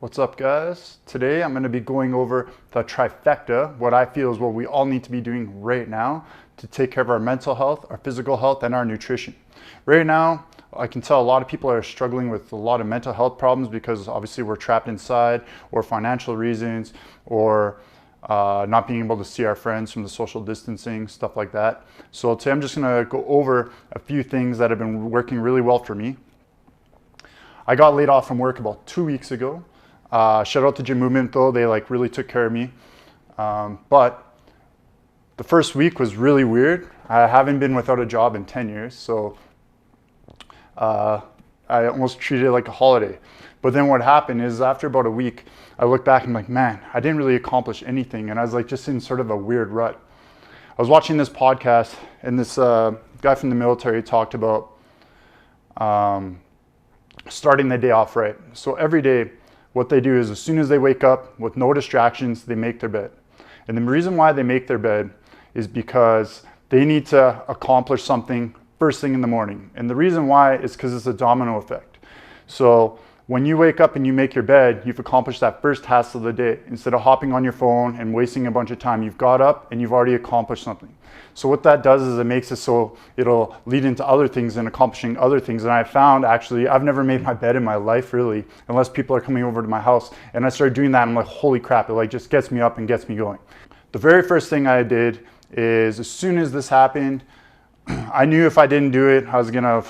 What's up, guys? Today I'm going to be going over the trifecta, what I feel is what we all need to be doing right now to take care of our mental health, our physical health, and our nutrition. Right now, I can tell a lot of people are struggling with a lot of mental health problems because obviously we're trapped inside, or financial reasons, or not being able to see our friends from the social distancing, stuff like that. So today I'm just going to go over a few things that have been working really well for me. I got laid off from work about 2 weeks ago. Shout out to Gym Movement though, they really took care of me. But the first week was really weird. I haven't been without a job in 10 years, so I almost treated it like a holiday. But then what happened is after about a week, I looked back and I'm like, man, I didn't really accomplish anything. And I was like just in sort of a weird rut. I was watching this podcast and this guy from the military talked about starting the day off right. So every day, what they do is as soon as they wake up with no distractions, they make their bed. And the reason why they make their bed is because they need to accomplish something first thing in the morning. And the reason why is because it's a domino effect. So when you wake up and you make your bed, you've accomplished that first task of the day. Instead of hopping on your phone and wasting a bunch of time, you've got up and you've already accomplished something. So what that does is it makes it so it'll lead into other things and accomplishing other things. And I found actually, I've never made my bed in my life really, unless people are coming over to my house. And I started doing that and I'm like, holy crap, it just gets me up and gets me going. The very first thing I did is as soon as this happened, I knew if I didn't do it, I was gonna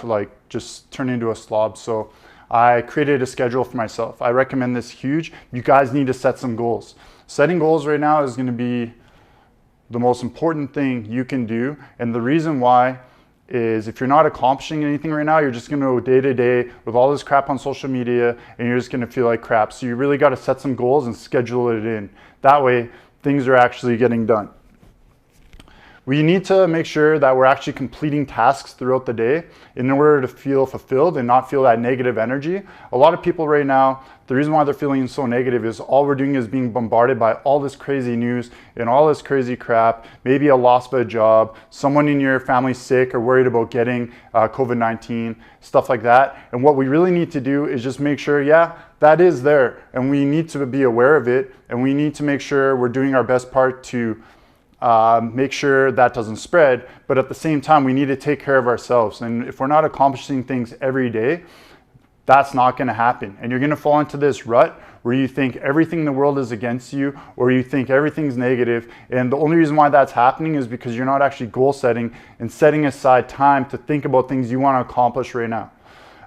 just turn into a slob. So I created a schedule for myself. I recommend this huge. You guys need to set some goals. Setting goals right now is gonna be the most important thing you can do. And the reason why is if you're not accomplishing anything right now, you're just gonna go day to day with all this crap on social media and you're just gonna feel like crap. So you really gotta set some goals and schedule it in. That way, things are actually getting done. We need to make sure that we're actually completing tasks throughout the day in order to feel fulfilled and not feel that negative energy. A lot of people right now, the reason why they're feeling so negative is all we're doing is being bombarded by all this crazy news and all this crazy crap, maybe a loss of a job, someone in your family sick or worried about getting COVID-19, stuff like that. And what we really need to do is just make sure, yeah, that is there and we need to be aware of it and we need to make sure we're doing our best part to make sure that doesn't spread, but at the same time, we need to take care of ourselves. And if we're not accomplishing things every day, that's not going to happen. And you're going to fall into this rut where you think everything in the world is against you or you think everything's negative. And the only reason why that's happening is because you're not actually goal setting and setting aside time to think about things you want to accomplish right now.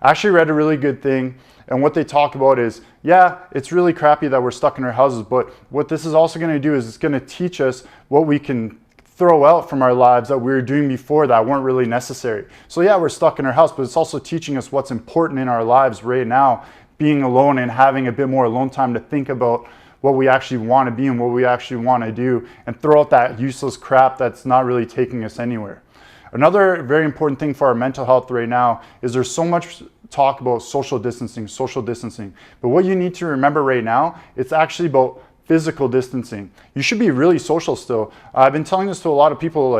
I actually read a really good thing, and what they talk about is, yeah, it's really crappy that we're stuck in our houses, but what this is also going to do is it's going to teach us what we can throw out from our lives that we were doing before that weren't really necessary. So yeah, we're stuck in our house, but it's also teaching us what's important in our lives right now, being alone and having a bit more alone time to think about what we actually want to be and what we actually want to do and throw out that useless crap that's not really taking us anywhere. Another very important thing for our mental health right now is there's so much talk about social distancing. But what you need to remember right now, it's actually about physical distancing. You should be really social still. I've been telling this to a lot of people,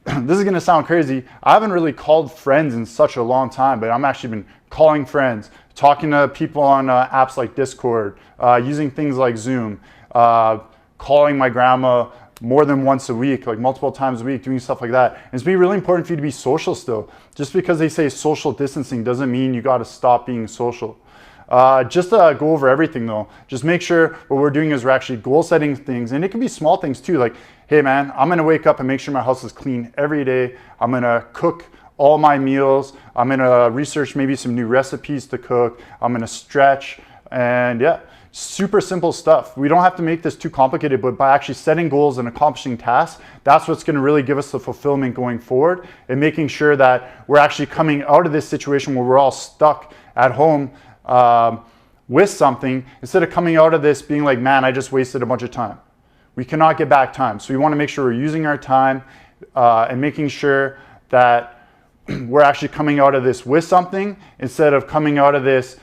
this is gonna sound crazy. I haven't really called friends in such a long time, but I'm actually been calling friends, talking to people on apps like Discord, using things like Zoom, calling my grandma more than once a week, multiple times a week, doing stuff like that. And it's really important for you to be social still. Just because they say social distancing doesn't mean you got to stop being social. Just to go over everything though, just make sure what we're doing is we're actually goal setting things, and it can be small things too, like, hey man, I'm gonna wake up and make sure my house is clean every day. I'm gonna cook all my meals. I'm gonna research maybe some new recipes to cook. I'm gonna stretch, and yeah, super simple stuff. We don't have to make this too complicated, but by actually setting goals and accomplishing tasks, that's what's going to really give us the fulfillment going forward and making sure that we're actually coming out of this situation where we're all stuck at home with something, instead of coming out of this being like, man, I just wasted a bunch of time. We cannot get back time. So we want to make sure we're using our time and making sure that we're actually coming out of this with something instead of coming out of this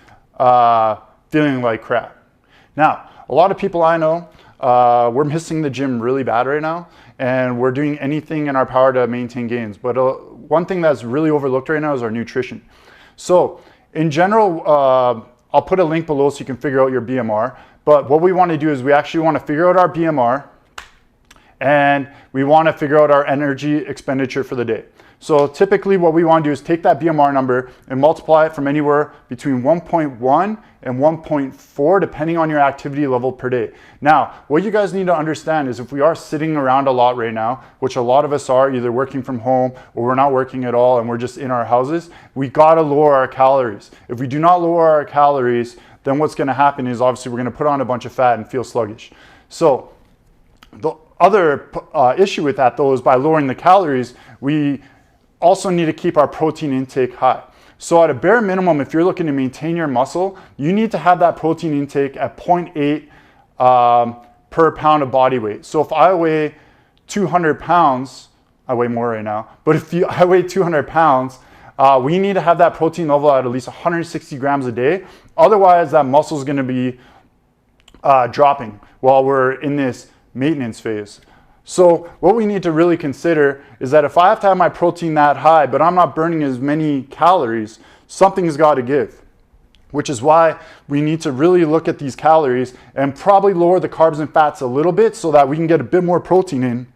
feeling like crap. Now, a lot of people I know, we're missing the gym really bad right now, and we're doing anything in our power to maintain gains. But one thing that's really overlooked right now is our nutrition. So in general, I'll put a link below so you can figure out your BMR. But what we want to do is we actually want to figure out our BMR, and we want to figure out our energy expenditure for the day. So typically what we want to do is take that BMR number and multiply it from anywhere between 1.1 and 1.4 depending on your activity level per day. Now, what you guys need to understand is if we are sitting around a lot right now, which a lot of us are, either working from home or we're not working at all and we're just in our houses, we got to lower our calories. If we do not lower our calories, then what's going to happen is obviously we're going to put on a bunch of fat and feel sluggish. So the other issue with that though is by lowering the calories, we also need to keep our protein intake high. So at a bare minimum, if you're looking to maintain your muscle, you need to have that protein intake at 0.8 per pound of body weight. So if I weigh 200 pounds, I weigh more right now, but if I weigh 200 pounds, we need to have that protein level at least 160 grams a day. Otherwise, that muscle is going to be dropping while we're in this maintenance phase. So what we need to really consider is that if I have to have my protein that high, but I'm not burning as many calories, something's got to give. Which is why we need to really look at these calories and probably lower the carbs and fats a little bit so that we can get a bit more protein in.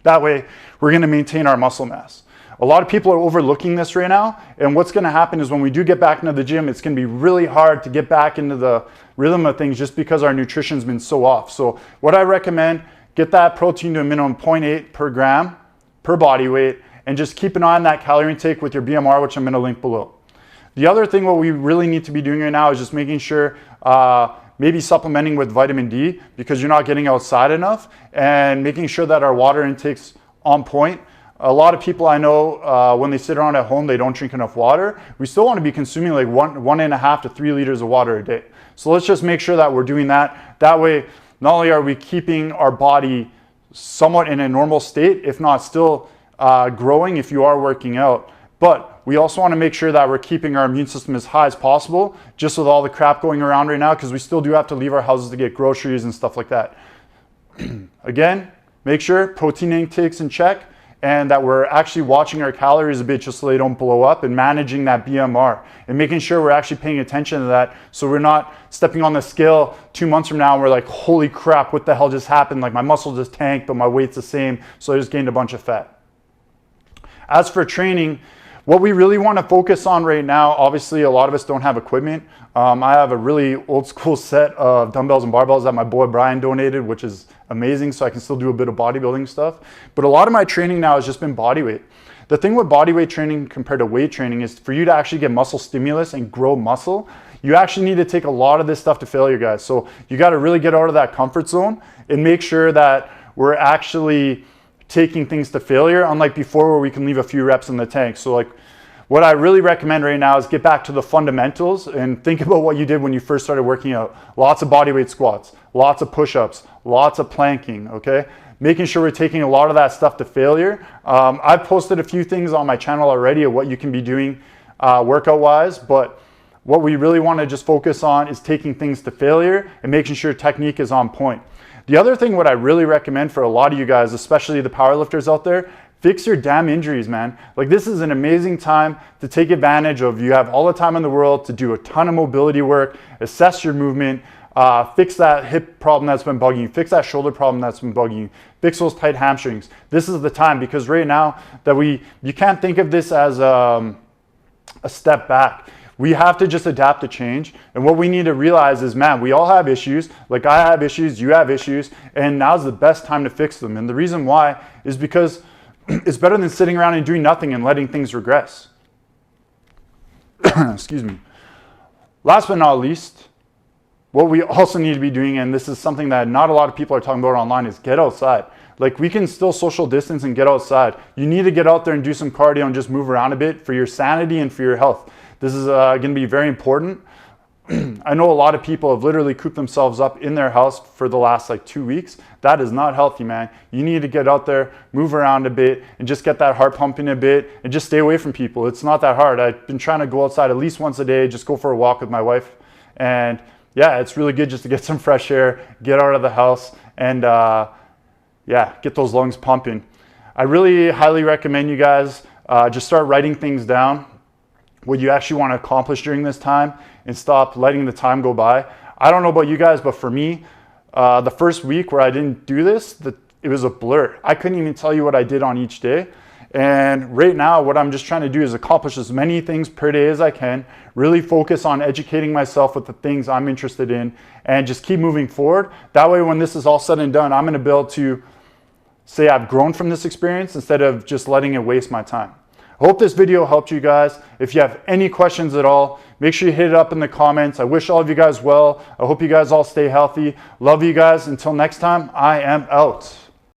That way, we're going to maintain our muscle mass. A lot of people are overlooking this right now, and what's going to happen is when we do get back into the gym, it's going to be really hard to get back into the rhythm of things just because our nutrition's been so off. So what I recommend, get that protein to a minimum 0.8 per gram per body weight, and just keep an eye on that calorie intake with your BMR, which I'm going to link below. The other thing what we really need to be doing right now is just making sure maybe supplementing with vitamin D because you're not getting outside enough, and making sure that our water intake's on point. A lot of people I know, when they sit around at home, they don't drink enough water. We still want to be consuming like 1.5 to 3 liters of water a day. So let's just make sure that we're doing that. That way, not only are we keeping our body somewhat in a normal state, if not still growing if you are working out, but we also want to make sure that we're keeping our immune system as high as possible, just with all the crap going around right now, because we still do have to leave our houses to get groceries and stuff like that. Again, make sure protein intake's in check, and that we're actually watching our calories a bit just so they don't blow up, and managing that BMR and making sure we're actually paying attention to that so we're not stepping on the scale 2 months from now and we're like, holy crap, what the hell just happened? Like my muscle just tanked, but my weight's the same, so I just gained a bunch of fat. As for training, what we really want to focus on right now, obviously a lot of us don't have equipment. I have a really old school set of dumbbells and barbells that my boy Brian donated, which is amazing, so I can still do a bit of bodybuilding stuff. But a lot of my training now has just been body weight. The thing with body weight training compared to weight training is for you to actually get muscle stimulus and grow muscle, you actually need to take a lot of this stuff to failure, guys. So you got to really get out of that comfort zone and make sure that we're actually taking things to failure, unlike before where we can leave a few reps in the tank. So like, what I really recommend right now is get back to the fundamentals and think about what you did when you first started working out. Lots of bodyweight squats, lots of push-ups, lots of planking, okay? Making sure we're taking a lot of that stuff to failure. I've posted a few things on my channel already of what you can be doing workout-wise, but what we really want to just focus on is taking things to failure and making sure technique is on point. The other thing what I really recommend for a lot of you guys, especially the powerlifters out there, fix your damn injuries, man. Like this is an amazing time to take advantage of. You have all the time in the world to do a ton of mobility work, assess your movement, fix that hip problem that's been bugging you, fix that shoulder problem that's been bugging you, fix those tight hamstrings. This is the time, because right now that you can't think of this as a step back. We have to just adapt to change. And what we need to realize is, man, we all have issues. Like I have issues, you have issues, and now's the best time to fix them. And the reason why is because it's better than sitting around and doing nothing and letting things regress. Excuse me. Last but not least, what we also need to be doing, and this is something that not a lot of people are talking about online, is get outside. Like we can still social distance and get outside. You need to get out there and do some cardio and just move around a bit for your sanity and for your health. This is going to be very important. I know a lot of people have literally cooped themselves up in their house for the last like 2 weeks. That is not healthy, man. You need to get out there, move around a bit, and just get that heart pumping a bit, and just stay away from people. It's not that hard. I've been trying to go outside at least once a day, just go for a walk with my wife. And yeah, it's really good just to get some fresh air, get out of the house, and yeah, get those lungs pumping. I really highly recommend you guys just start writing things down, what you actually want to accomplish during this time, and stop letting the time go by. I don't know about you guys, but for me, the first week where I didn't do this, it was a blur. I couldn't even tell you what I did on each day. And right now, what I'm just trying to do is accomplish as many things per day as I can, really focus on educating myself with the things I'm interested in, and just keep moving forward. That way, when this is all said and done, I'm gonna be able to say I've grown from this experience instead of just letting it waste my time. I hope this video helped you guys. If you have any questions at all, make sure you hit it up in the comments. I wish all of you guys well. I hope you guys all stay healthy. Love you guys. Until next time, I am out.